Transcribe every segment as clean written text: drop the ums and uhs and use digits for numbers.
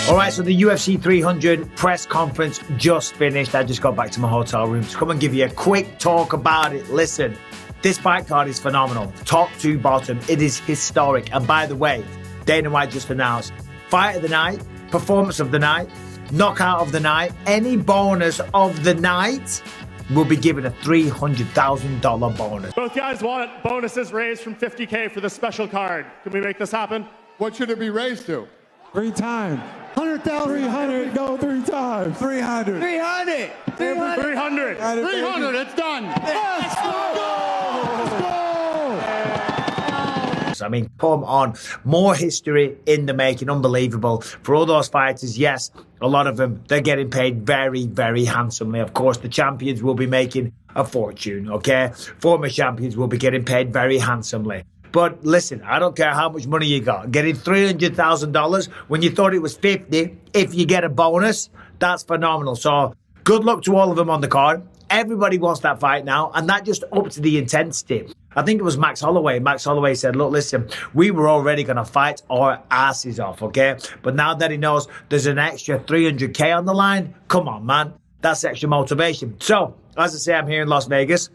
All right, so the UFC 300 press conference just finished. I just got back to my hotel room to come and give you a quick talk about it. Listen, this fight card is phenomenal. Top to bottom, it is historic. And by the way, Dana White just announced fight of the night, performance of the night, knockout of the night, any bonus of the night will be given a $300,000 bonus. Both guys want bonuses raised from $50K for the special card. Can we make this happen? What should it be raised to? 3 times. 100,000. 300. Go 3 times. 300. 300. 300. It's done. Let's go. I mean, come on. More history in the making. Unbelievable. For all those fighters, yes, a lot of them, they're getting paid very, very handsomely. Of course, the champions will be making a fortune, okay? Former champions will be getting paid very handsomely. But listen, I don't care how much money you got. Getting $300,000 when you thought it was 50, if you get a bonus, that's phenomenal. So good luck to all of them on the card. Everybody wants that fight now, and that just upped the intensity. I think it was Max Holloway. Max Holloway said, look, listen, we were already going to fight our asses off, okay? But now that he knows there's an extra 300K on the line, come on, man. That's extra motivation. So, as I say, I'm here in Las Vegas.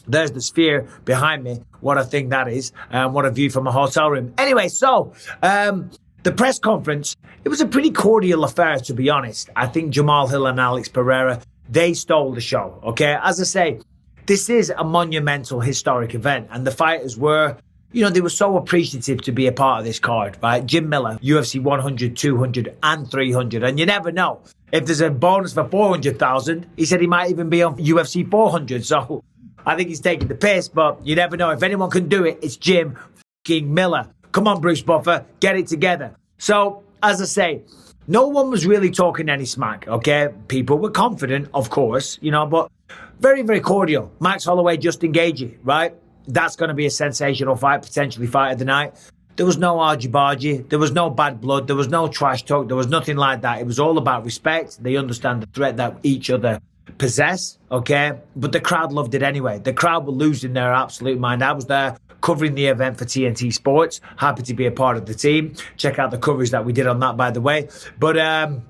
There's the Sphere behind me. What a thing that is. What a view from a hotel room. Anyway, so the press conference, it was a pretty cordial affair, to be honest. I think Jamal Hill and Alex Pereira, they stole the show, okay? As I say, this is a monumental, historic event. And the fighters were, you know, they were so appreciative to be a part of this card, right? Jim Miller, UFC 100, 200, and 300. And you never know. If there's a bonus for 400,000, he said he might even be on UFC 400. So I think he's taking the piss, but you never know. If anyone can do it, it's Jim fucking Miller. Come on, Bruce Buffer, get it together. So, as I say, no one was really talking any smack, okay? People were confident, of course, you know, but very, very cordial. Max Holloway, Justin Gaethje, right? That's going to be a sensational fight, potentially fight of the night. There was no argy-bargy. There was no bad blood. There was no trash talk. There was nothing like that. It was all about respect. They understand the threat that each other possess, okay? But the crowd loved it anyway. The crowd were losing their absolute mind. I was there covering the event for TNT Sports. Happy to be a part of the team. Check out the coverage that we did on that, by the way. But as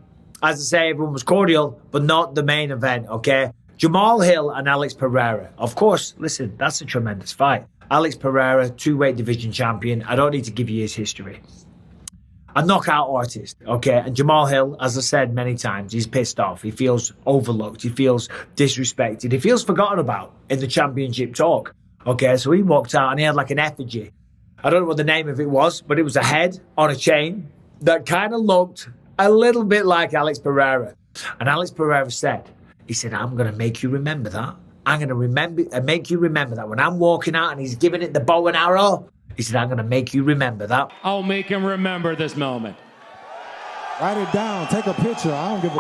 I say, everyone was cordial, but not the main event, okay? Jamal Hill and Alex Pereira. Of course, listen, that's a tremendous fight. Alex Pereira, 2-weight division champion. I don't need to give you his history. A knockout artist, okay? And Jamal Hill, as I said many times, he's pissed off. He feels overlooked. He feels disrespected. He feels forgotten about in the championship talk, okay? So he walked out and he had like an effigy. I don't know what the name of it was, but it was a head on a chain that kind of looked a little bit like Alex Pereira. And Alex Pereira said, he said, I'm going to make you remember that. I'm going to make you remember that when I'm walking out and he's giving it the bow and arrow. He said, I'm going to make you remember that. I'll make him remember this moment. Write it down. Take a picture. I don't give a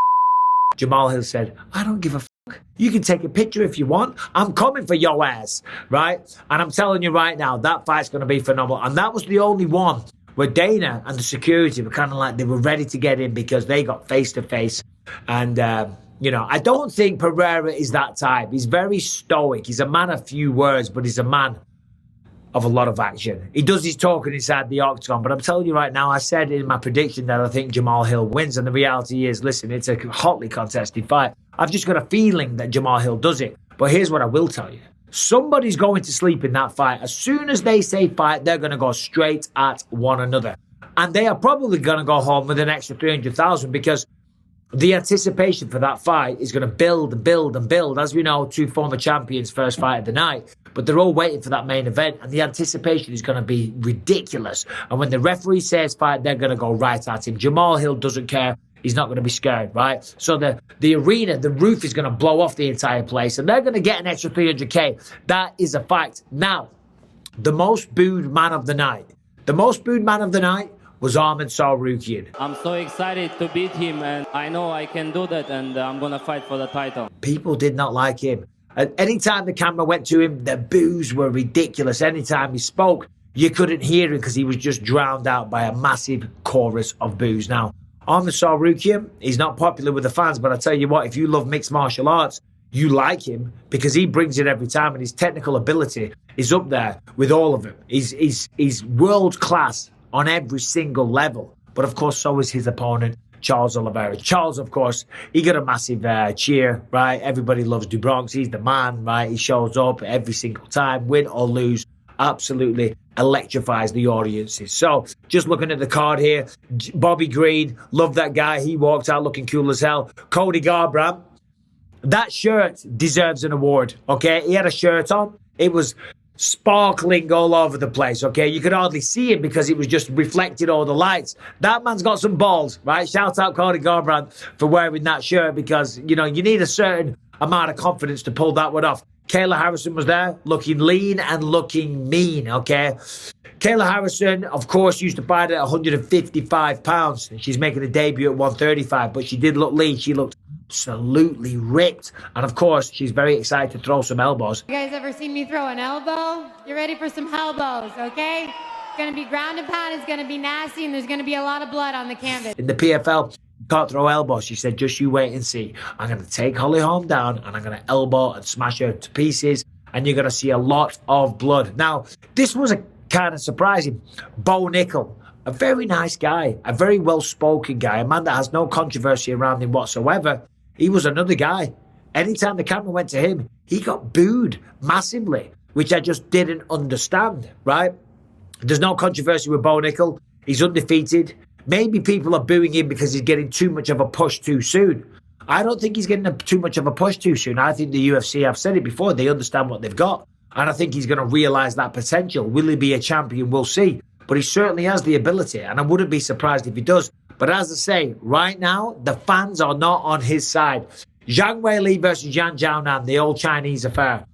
Jamal Hill said, I don't give a fuck. You can take a picture if you want. I'm coming for your ass, right? And I'm telling you right now, that fight's going to be phenomenal. And that was the only one where Dana and the security were kind of like, they were ready to get in because they got face-to-face. And, you know, I don't think Pereira is that type. He's very stoic. He's a man of few words, but he's a man of a lot of action. He does his talking inside the octagon, but I'm telling you right now, I said in my prediction that I think Jamal Hill wins, and the reality is, listen, it's a hotly contested fight. I've just got a feeling that Jamal Hill does it. But here's what I will tell you. Somebody's going to sleep in that fight. As soon as they say fight, they're going to go straight at one another. And they are probably going to go home with an extra 300,000 because the anticipation for that fight is going to build and build and build. As we know, 2 former champions, first fight of the night. But they're all waiting for that main event. And the anticipation is going to be ridiculous. And when the referee says fight, they're going to go right at him. Jamal Hill doesn't care. He's not going to be scared, right? So the arena, the roof is going to blow off the entire place. And they're going to get an extra 300K. That is a fact. Now, the most booed man of the night. The most booed man of the night was Ahmed Sarukian. I'm so excited to beat him, and I know I can do that, and I'm going to fight for the title. People did not like him. Anytime the camera went to him, the boos were ridiculous. Anytime he spoke, you couldn't hear him because he was just drowned out by a massive chorus of boos. Now, Ahmed Sarukian, he's not popular with the fans, but I tell you what, if you love mixed martial arts, you like him because he brings it every time, and his technical ability is up there with all of them. He's world class on every single level. But of course, so is his opponent, Charles Oliveira. Charles, of course, he got a massive cheer, right? Everybody loves DuBronx. He's the man, right? He shows up every single time, win or lose. Absolutely electrifies the audiences. So, just looking at the card here, Bobby Green, love that guy. He walked out looking cool as hell. Cody Garbrandt, that shirt deserves an award, okay? He had a shirt on. It was sparkling all over the place, okay? You could hardly see it because it was just reflected all the lights. That man's got some balls, right? Shout out Cody Garbrandt for wearing that shirt because, you need a certain amount of confidence to pull that one off. Kayla Harrison was there, looking lean and looking mean, okay? Kayla Harrison, of course, used to fight at 155 pounds. And she's making a debut at 135, but she did look lean. She looked absolutely ripped. And, of course, she's very excited to throw some elbows. You guys ever seen me throw an elbow? You're ready for some elbows, okay? It's going to be ground and pound. It's going to be nasty, and there's going to be a lot of blood on the canvas. In the PFL, you can't throw elbows. She said, just you wait and see. I'm going to take Holly Holm down, and I'm going to elbow and smash her to pieces, and you're going to see a lot of blood. Now, this was a kind of surprising. Bo Nickel, a very nice guy, a very well-spoken guy, a man that has no controversy around him whatsoever. He was another guy. Anytime the camera went to him, he got booed massively, which I just didn't understand, right? There's no controversy with Bo Nickel. He's undefeated. Maybe people are booing him because he's getting too much of a push too soon. I don't think he's getting too much of a push too soon. I think the UFC, I've said it before, they understand what they've got. And I think he's going to realise that potential. Will he be a champion? We'll see. But he certainly has the ability, and I wouldn't be surprised if he does. But as I say, right now, the fans are not on his side. Zhang Weili versus Yan Jiaonan, the old Chinese affair.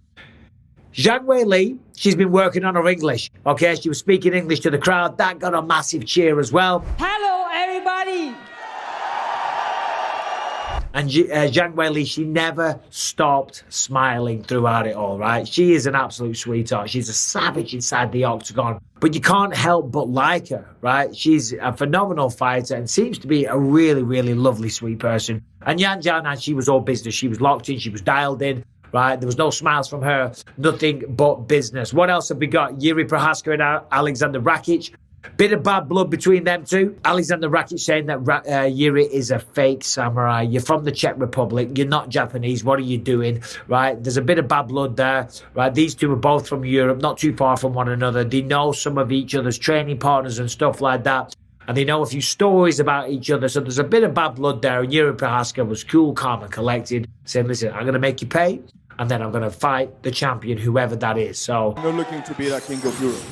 Zhang Weili, she's been working on her English. Okay, she was speaking English to the crowd. That got a massive cheer as well. Hello, everybody. And Zhang Weili, she never stopped smiling throughout it all, right? She is an absolute sweetheart. She's a savage inside the octagon. But you can't help but like her, right? She's a phenomenal fighter and seems to be a really, really lovely, sweet person. And Yan Jiaonan, she was all business. She was locked in. She was dialed in, right? There was no smiles from her. Nothing but business. What else have we got? Yuri Prohaska and Alexander Rakic. Bit of bad blood between them two. Alexander Rakic saying that Yuri is a fake samurai. You're from the Czech Republic. You're not Japanese. What are you doing? Right? There's a bit of bad blood there. Right? These two are both from Europe, not too far from one another. They know some of each other's training partners and stuff like that. And they know a few stories about each other. So there's a bit of bad blood there. And Yuri Prohaska was cool, calm, and collected, saying, listen, I'm going to make you pay. And then I'm going to fight the champion, whoever that is. So I'm not looking to be the king of Europe.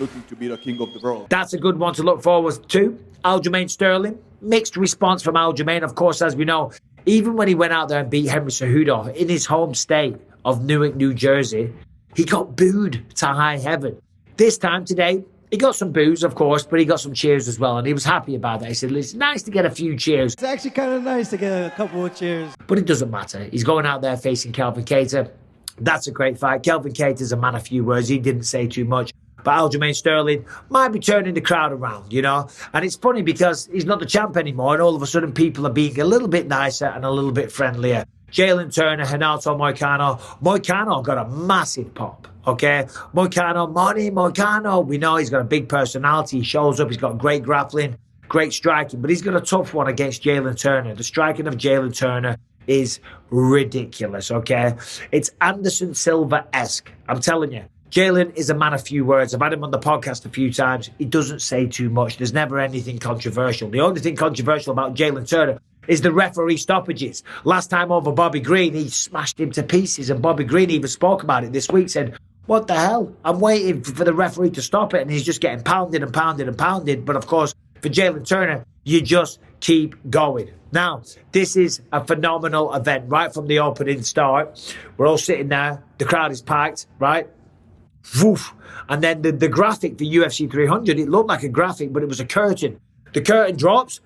Looking to be the king of the world. That's a good one to look forward to. Aljamain Sterling, mixed response from Aljamain. Of course, as we know, even when he went out there and beat Henry Cejudo in his home state of Newark, New Jersey, he got booed to high heaven. This time today, he got some boos, of course, but he got some cheers as well, and he was happy about that. He said, it's nice to get a few cheers. It's actually kind of nice to get a couple of cheers. But it doesn't matter. He's going out there facing Kelvin Kattar. That's a great fight. Kelvin Kattar's a man of few words. He didn't say too much. But Aljamain Sterling might be turning the crowd around, And it's funny because he's not the champ anymore, and all of a sudden people are being a little bit nicer and a little bit friendlier. Jalen Turner, Renato Moicano. Moicano got a massive pop, okay? Moicano. We know he's got a big personality. He shows up. He's got great grappling, great striking, but he's got a tough one against Jalen Turner. The striking of Jalen Turner is ridiculous, okay? It's Anderson Silva-esque. I'm telling you. Jalen is a man of few words. I've had him on the podcast a few times. He doesn't say too much. There's never anything controversial. The only thing controversial about Jalen Turner is the referee stoppages. Last time over Bobby Green, he smashed him to pieces. And Bobby Green even spoke about it this week, said, what the hell? I'm waiting for the referee to stop it. And he's just getting pounded and pounded and pounded. But of course, for Jalen Turner, you just keep going. Now, this is a phenomenal event right from the opening start. We're all sitting there. The crowd is packed, right? Woof. And then the graphic for UFC 300, it looked like a graphic, but it was a curtain. The curtain drops,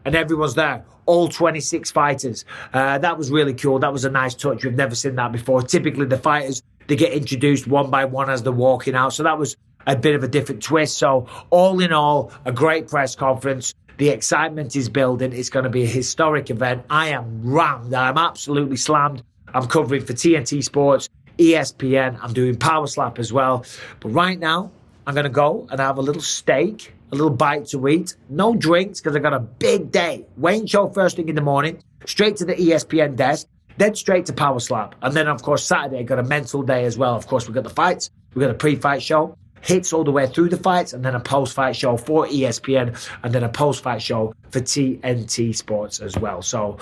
and everyone's there. All 26 fighters. That was really cool. That was a nice touch. We've never seen that before. Typically, the fighters, they get introduced one by one as they're walking out. So that was a bit of a different twist. So all in all, a great press conference. The excitement is building. It's going to be a historic event. I am rammed. I'm absolutely slammed. I'm covering for TNT Sports, ESPN. I'm doing Power Slap as well. But right now, I'm going to go and have a little steak, a little bite to eat. No drinks because I got a big day. Wayne show first thing in the morning, straight to the ESPN desk, then straight to Power Slap. And then, of course, Saturday, got a mental day as well. Of course, we've got the fights. We've got a pre-fight show, hits all the way through the fights, and then a post-fight show for ESPN, and then a post-fight show for TNT Sports as well. So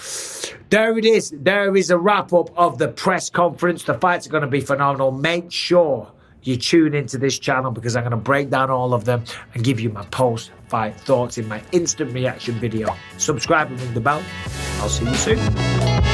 there it is. There is a wrap-up of the press conference. The fights are going to be phenomenal. Make sure you tune into this channel because I'm going to break down all of them and give you my post-fight thoughts in my instant reaction video. Subscribe and ring the bell. I'll see you soon.